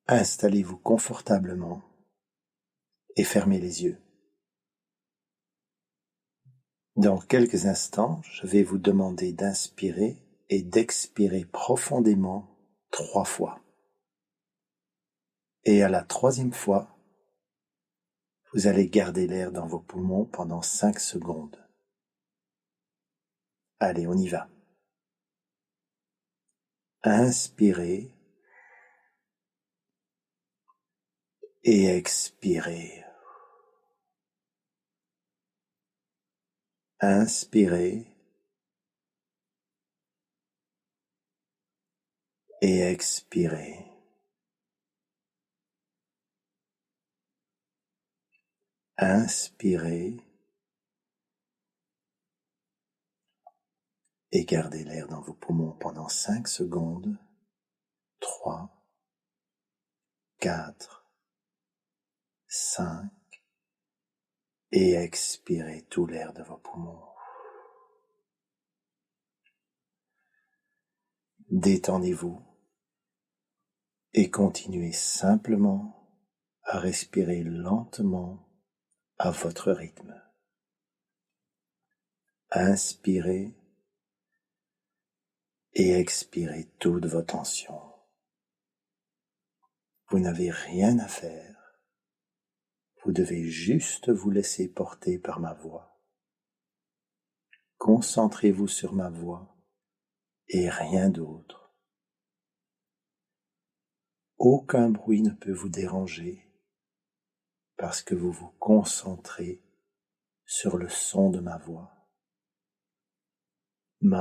Installez-vous confortablement et fermez les yeux. Dans quelques instants, je vais vous demander d'inspirer et d'expirer profondément 3 fois. Et à la 3e fois, vous allez garder l'air dans vos poumons pendant 5 secondes. Allez, on y va. Inspirez et expirez. Inspirez et expirez. Inspirez et gardez l'air dans vos poumons pendant 5 secondes. 3, 4, 5 et expirez tout l'air de vos poumons. Détendez-vous et continuez simplement à respirer lentement à votre rythme. Inspirez et expirez toute vos tensions. Vous n'avez rien à faire. Vous devez juste vous laisser porter par ma voix. Concentrez-vous sur ma voix et rien d'autre. Aucun bruit ne peut vous déranger parce que vous vous concentrez sur le son de ma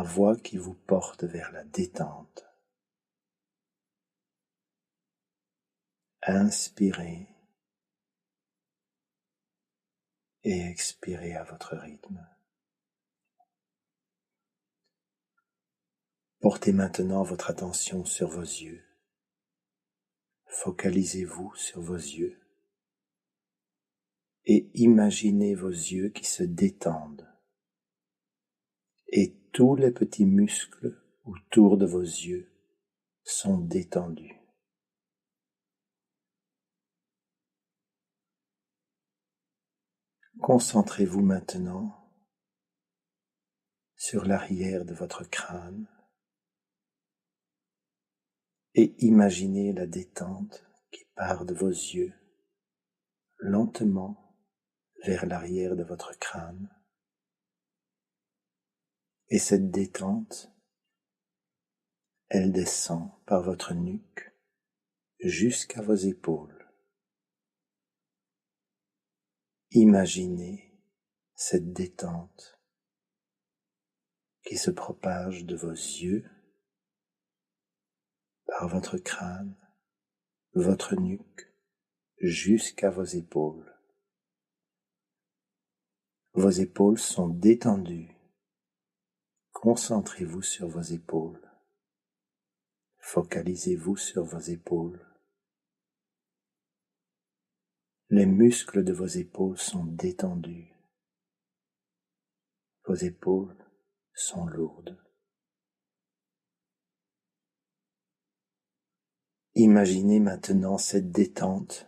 voix qui vous porte vers la détente. Inspirez et expirez à votre rythme. Portez maintenant votre attention sur vos yeux. Focalisez-vous sur vos yeux et imaginez vos yeux qui se détendent et tous les petits muscles autour de vos yeux sont détendus. Concentrez-vous maintenant sur l'arrière de votre crâne et imaginez la détente qui part de vos yeux lentement vers l'arrière de votre crâne. Et cette détente, elle descend par votre nuque jusqu'à vos épaules. Imaginez cette détente qui se propage de vos yeux par votre crâne, votre nuque, jusqu'à vos épaules. Vos épaules sont détendues. Concentrez-vous sur vos épaules. Focalisez-vous sur vos épaules. Les muscles de vos épaules sont détendus. Vos épaules sont lourdes. Imaginez maintenant cette détente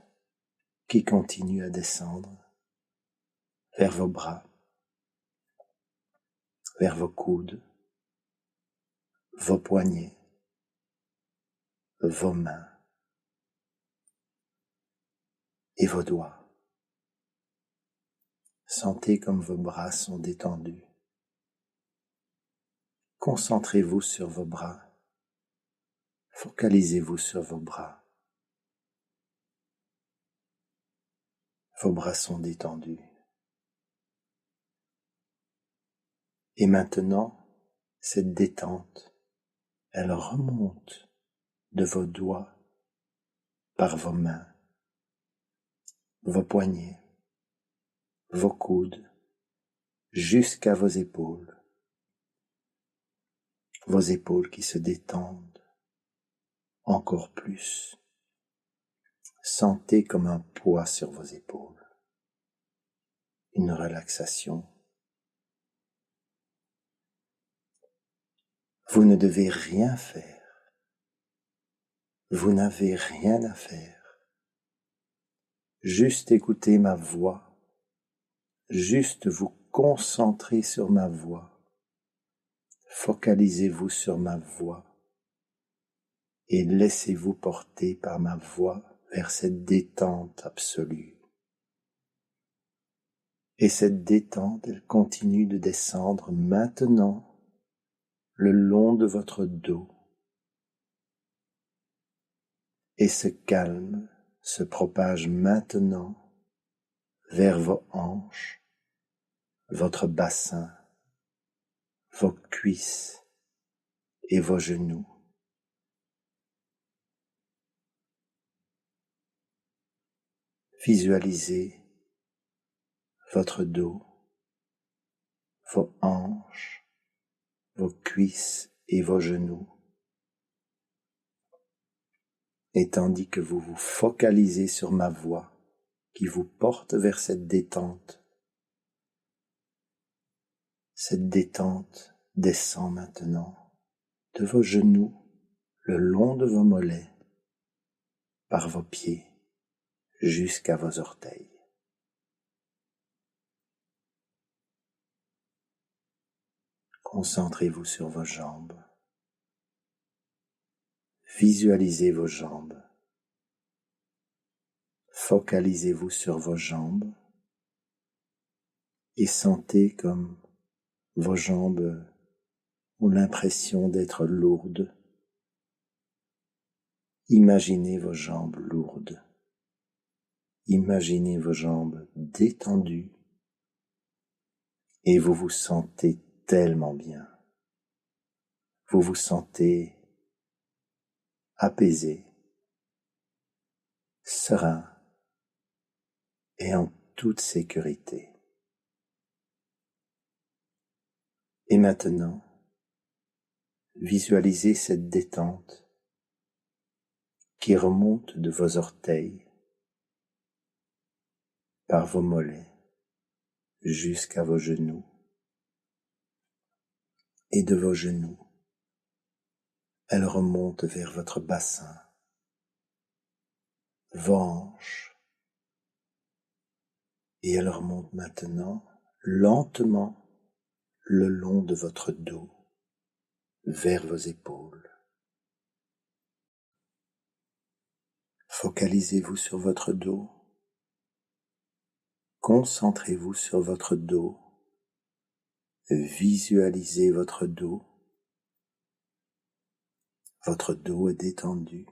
qui continue à descendre vers vos bras, vers vos coudes, vos poignets, vos mains et vos doigts. Sentez comme vos bras sont détendus. Concentrez-vous sur vos bras. Focalisez-vous sur vos bras. Vos bras sont détendus. Et maintenant, cette détente, elle remonte de vos doigts par vos mains, vos poignets, vos coudes, jusqu'à vos épaules qui se détendent encore plus. Sentez comme un poids sur vos épaules, une relaxation. Vous ne devez rien faire. Vous n'avez rien à faire. Juste écouter ma voix, juste vous concentrer sur ma voix. Focalisez-vous sur ma voix et laissez-vous porter par ma voix vers cette détente absolue. Et cette détente, elle continue de descendre maintenant le long de votre dos. Et ce calme se propage maintenant vers vos hanches, votre bassin, vos cuisses et vos genoux. Visualisez votre dos, vos hanches, vos cuisses et vos genoux. Et tandis que vous vous focalisez sur ma voix qui vous porte vers cette détente descend maintenant de vos genoux, le long de vos mollets, par vos pieds, jusqu'à vos orteils. Concentrez-vous sur vos jambes. Visualisez vos jambes. Focalisez-vous sur vos jambes et sentez comme vos jambes ont l'impression d'être lourdes. Imaginez vos jambes lourdes. Imaginez vos jambes détendues et vous vous sentez tellement bien. Vous vous sentez apaisé, serein et en toute sécurité. Et maintenant, visualisez cette détente qui remonte de vos orteils par vos mollets jusqu'à vos genoux et de vos genoux, elle remonte vers votre bassin, vos hanches et elle remonte maintenant lentement le long de votre dos vers vos épaules. Focalisez-vous sur votre dos. Concentrez-vous sur votre dos. Visualisez votre dos. Votre dos est détendu.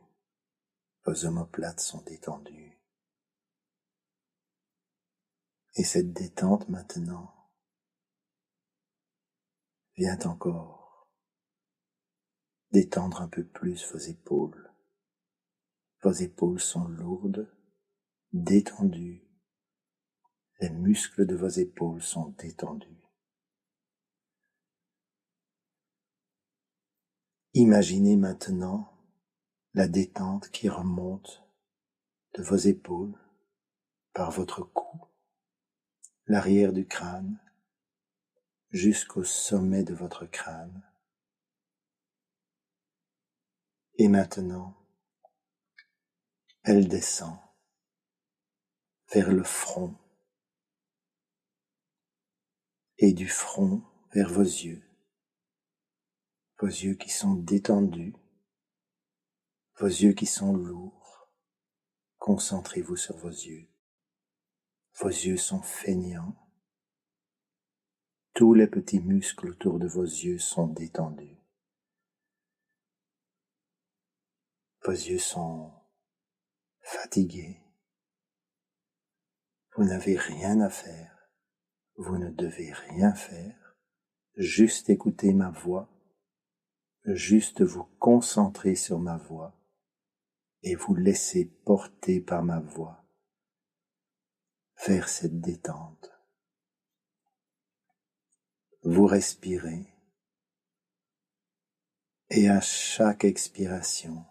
Vos omoplates sont détendues. Et cette détente maintenant vient encore détendre un peu plus vos épaules. Vos épaules sont lourdes, détendues. Les muscles de vos épaules sont détendus. Imaginez maintenant la détente qui remonte de vos épaules par votre cou, l'arrière du crâne, jusqu'au sommet de votre crâne. Et maintenant, elle descend vers le front et du front vers vos yeux qui sont détendus, vos yeux qui sont lourds. Concentrez-vous sur vos yeux. Vos yeux sont feignants. Tous les petits muscles autour de vos yeux sont détendus. Vos yeux sont fatigués. Vous n'avez rien à faire. Vous ne devez rien faire. Juste écouter ma voix. Juste vous concentrer sur ma voix et vous laisser porter par ma voix vers cette détente. Vous respirez et à chaque expiration,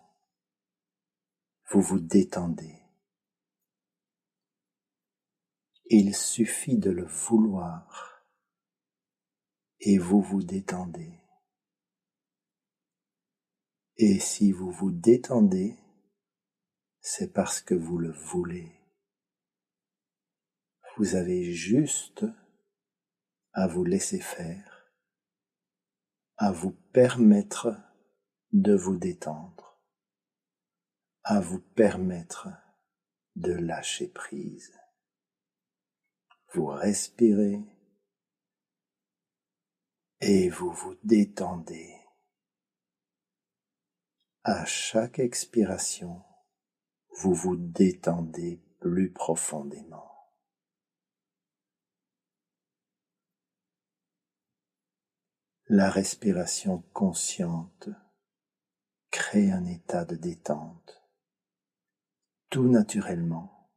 vous vous détendez. Il suffit de le vouloir et vous vous détendez. Et si vous vous détendez, c'est parce que vous le voulez. Vous avez juste à vous laisser faire, à vous permettre de vous détendre, à vous permettre de lâcher prise. Vous respirez et vous vous détendez. À chaque expiration, vous vous détendez plus profondément. La respiration consciente crée un état de détente, tout naturellement,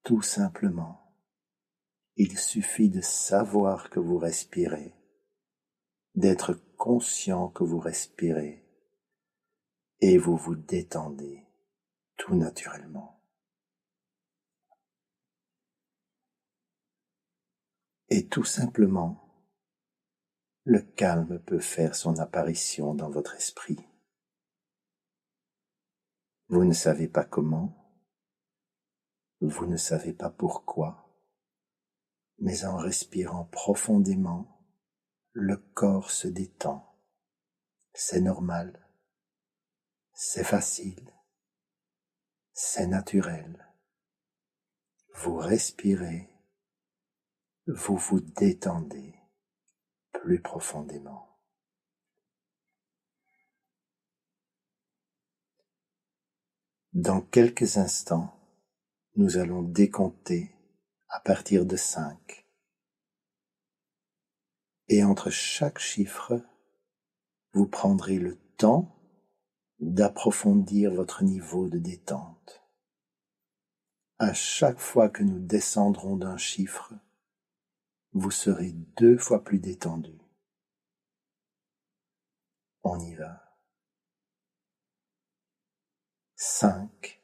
tout simplement. Il suffit de savoir que vous respirez, d'être conscient que vous respirez, et vous vous détendez tout naturellement. Et tout simplement, le calme peut faire son apparition dans votre esprit. Vous ne savez pas comment, vous ne savez pas pourquoi, mais en respirant profondément, le corps se détend. C'est normal, c'est facile, c'est naturel. Vous respirez, vous vous détendez plus profondément. Dans quelques instants, nous allons décompter à partir de 5. Et entre chaque chiffre, vous prendrez le temps d'approfondir votre niveau de détente. À chaque fois que nous descendrons d'un chiffre, vous serez 2 fois plus détendu. On y va. 5.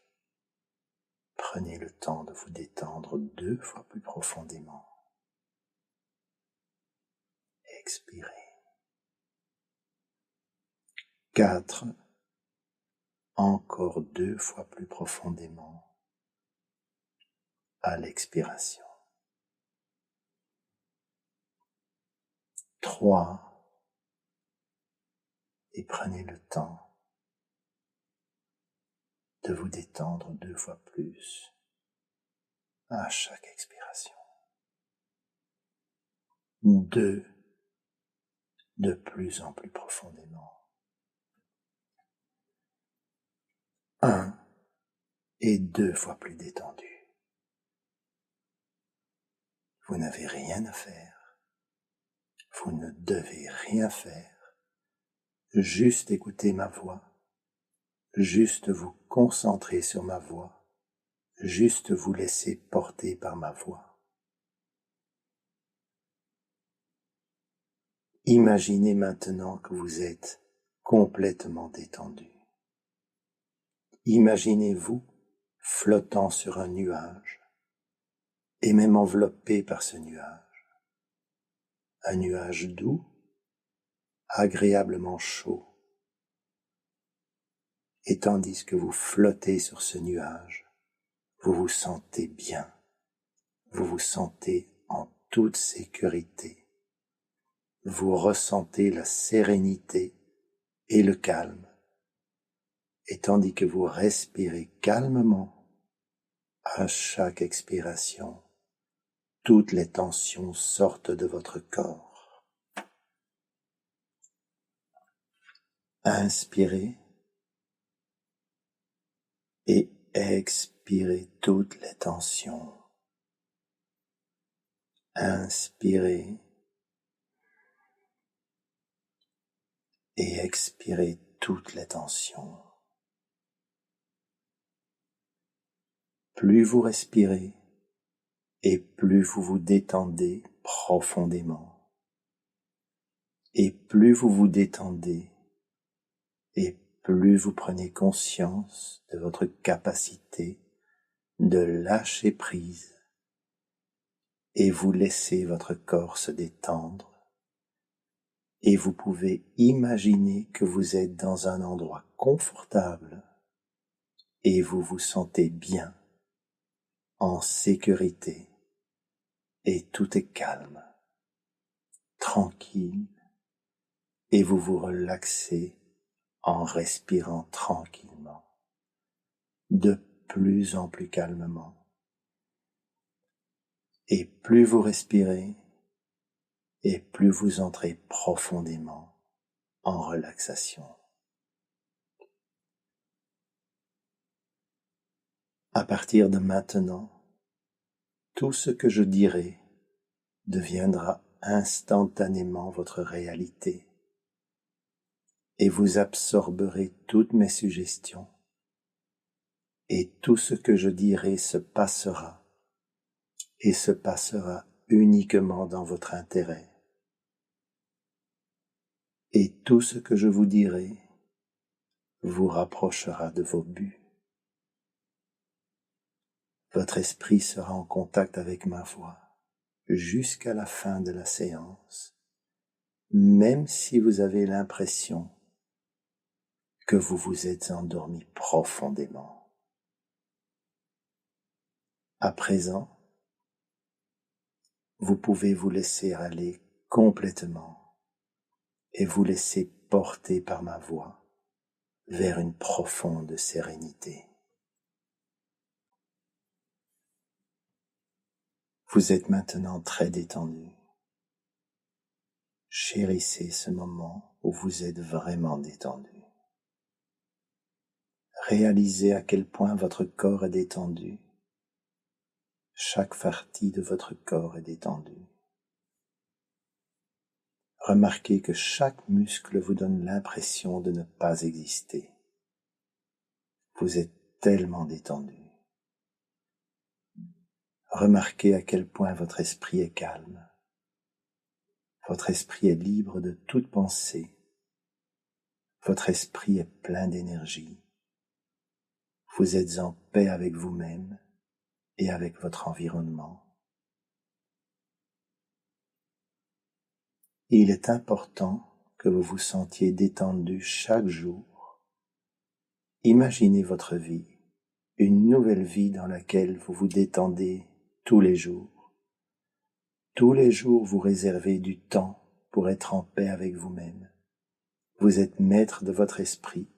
Prenez le temps de vous détendre 2 fois plus profondément. Expirez. 4. Encore 2 fois plus profondément à l'expiration. 3. Et prenez le temps de vous détendre 2 fois plus à chaque expiration. 2. De plus en plus profondément. 1. Et 2 fois plus détendu. Vous n'avez rien à faire. Vous ne devez rien faire. Juste écouter ma voix. Juste vous concentrer sur ma voix. Juste vous laisser porter par ma voix. Imaginez maintenant que vous êtes complètement détendu. Imaginez-vous flottant sur un nuage et même enveloppé par ce nuage. Un nuage doux, agréablement chaud. Et tandis que vous flottez sur ce nuage, vous vous sentez bien, vous vous sentez en toute sécurité. Vous ressentez la sérénité et le calme. Et tandis que vous respirez calmement, à chaque expiration, toutes les tensions sortent de votre corps. Inspirez et expirez toutes les tensions. Inspirez et expirez toutes les tensions. Plus vous respirez et plus vous vous détendez profondément. Et plus vous vous détendez et plus vous prenez conscience de votre capacité de lâcher prise et vous laissez votre corps se détendre. Et vous pouvez imaginer que vous êtes dans un endroit confortable et vous vous sentez bien, en sécurité, et tout est calme, tranquille, et vous vous relaxez en respirant tranquillement, de plus en plus calmement. Et plus vous respirez, et plus vous entrez profondément en relaxation. À partir de maintenant, tout ce que je dirai deviendra instantanément votre réalité et vous absorberez toutes mes suggestions et tout ce que je dirai se passera et se passera uniquement dans votre intérêt. Et tout ce que je vous dirai vous rapprochera de vos buts. Votre esprit sera en contact avec ma voix jusqu'à la fin de la séance, même si vous avez l'impression que vous vous êtes endormi profondément. À présent, vous pouvez vous laisser aller complètement et vous laisser porter par ma voix vers une profonde sérénité. Vous êtes maintenant très détendu. Chérissez ce moment où vous êtes vraiment détendu. Réalisez à quel point votre corps est détendu. Chaque partie de votre corps est détendue. Remarquez que chaque muscle vous donne l'impression de ne pas exister. Vous êtes tellement détendu. Remarquez à quel point votre esprit est calme. Votre esprit est libre de toute pensée. Votre esprit est plein d'énergie. Vous êtes en paix avec vous-même et avec votre environnement. Il est important que vous vous sentiez détendu chaque jour. Imaginez votre vie, une nouvelle vie dans laquelle vous vous détendez tous les jours. Tous les jours, vous réservez du temps pour être en paix avec vous-même. Vous êtes maître de votre esprit.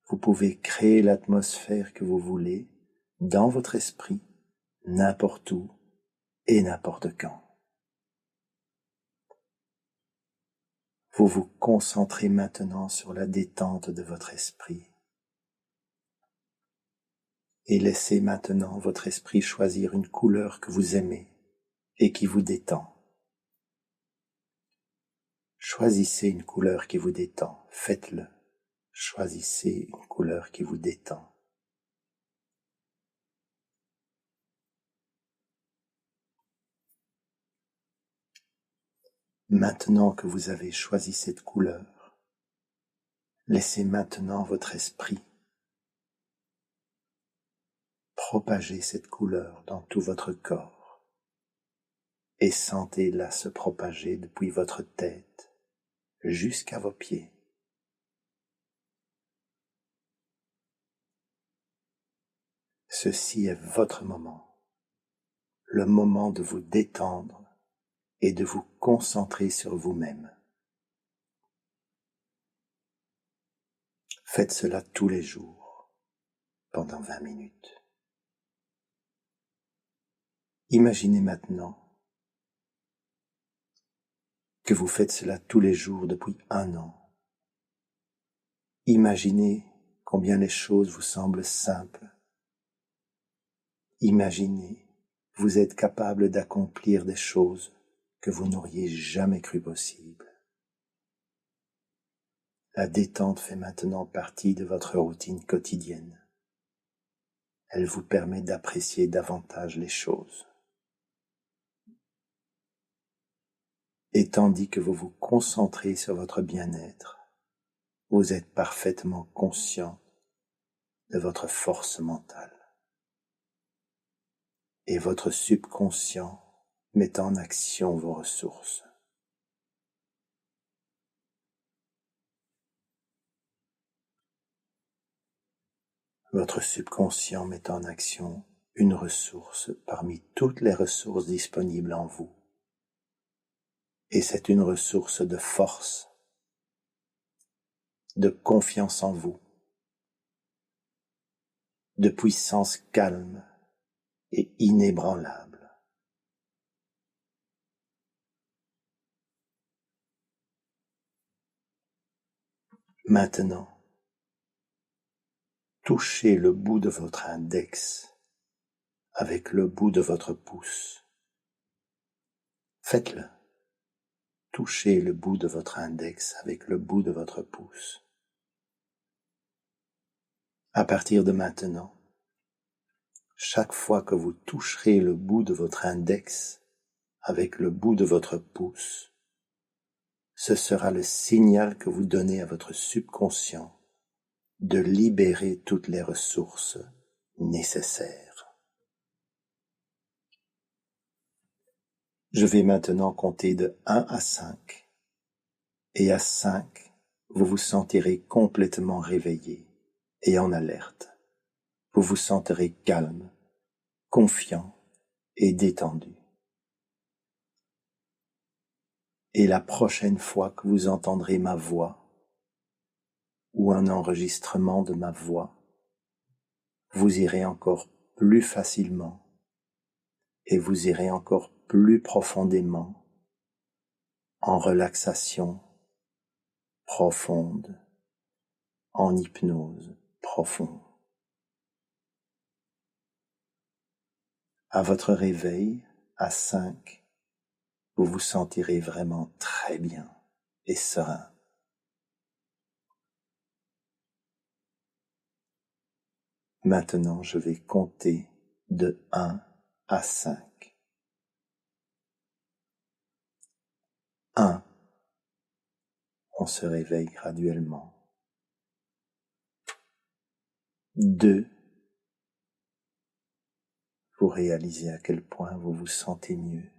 Vous pouvez créer l'atmosphère que vous voulez dans votre esprit, n'importe où et n'importe quand. Vous vous concentrez maintenant sur la détente de votre esprit. Et laissez maintenant votre esprit choisir une couleur que vous aimez et qui vous détend. Choisissez une couleur qui vous détend, faites-le. Choisissez une couleur qui vous détend. Maintenant que vous avez choisi cette couleur, laissez maintenant votre esprit propager cette couleur dans tout votre corps et sentez-la se propager depuis votre tête jusqu'à vos pieds. Ceci est votre moment, le moment de vous détendre et de vous concentrer sur vous-même. Faites cela tous les jours, pendant 20 minutes. Imaginez maintenant que vous faites cela tous les jours depuis 1 an. Imaginez combien les choses vous semblent simples. Imaginez, vous êtes capable d'accomplir des choses que vous n'auriez jamais cru possibles. La détente fait maintenant partie de votre routine quotidienne. Elle vous permet d'apprécier davantage les choses. Et tandis que vous vous concentrez sur votre bien-être, vous êtes parfaitement conscient de votre force mentale. Et votre subconscient met en action vos ressources. Votre subconscient met en action une ressource parmi toutes les ressources disponibles en vous. Et c'est une ressource de force, de confiance en vous, de puissance calme et inébranlable. Maintenant, touchez le bout de votre index avec le bout de votre pouce. Faites-le. Touchez le bout de votre index avec le bout de votre pouce. À partir de maintenant, chaque fois que vous toucherez le bout de votre index avec le bout de votre pouce, ce sera le signal que vous donnez à votre subconscient de libérer toutes les ressources nécessaires. Je vais maintenant compter de 1 à 5, et à 5, vous vous sentirez complètement réveillé et en alerte. Vous vous sentirez calme, confiant et détendu. Et la prochaine fois que vous entendrez ma voix, ou un enregistrement de ma voix, vous irez encore plus facilement et vous irez encore plus profondément en relaxation profonde, en hypnose profonde. À votre réveil, à 5, vous vous sentirez vraiment très bien et serein. Maintenant, je vais compter de 1 à 5. 1. On se réveille graduellement. 2. Vous réalisez à quel point vous vous sentez mieux.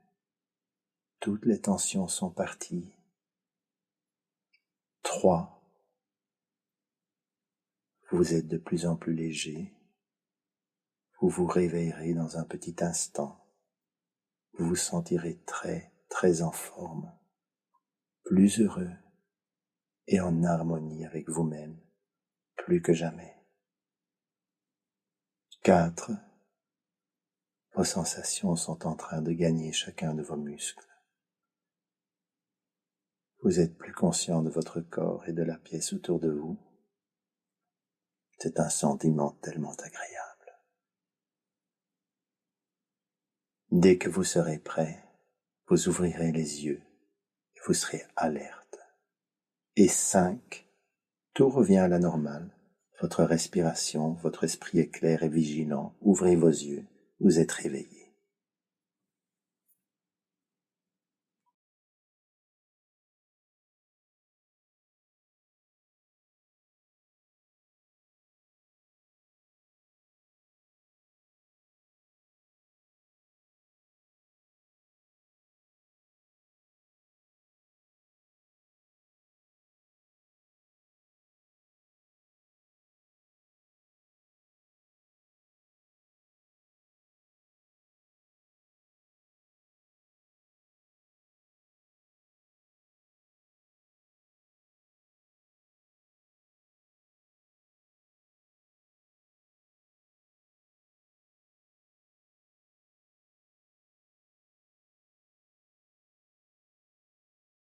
Toutes les tensions sont parties. 3. Vous êtes de plus en plus léger. Vous vous réveillerez dans un petit instant. Vous vous sentirez très, très en forme, plus heureux et en harmonie avec vous-même, plus que jamais. 4. Vos sensations sont en train de gagner chacun de vos muscles. Vous êtes plus conscient de votre corps et de la pièce autour de vous. C'est un sentiment tellement agréable. Dès que vous serez prêt, vous ouvrirez les yeux et vous serez alerte. Et 5, tout revient à la normale. Votre respiration, votre esprit est clair et vigilant. Ouvrez vos yeux, vous êtes réveillé.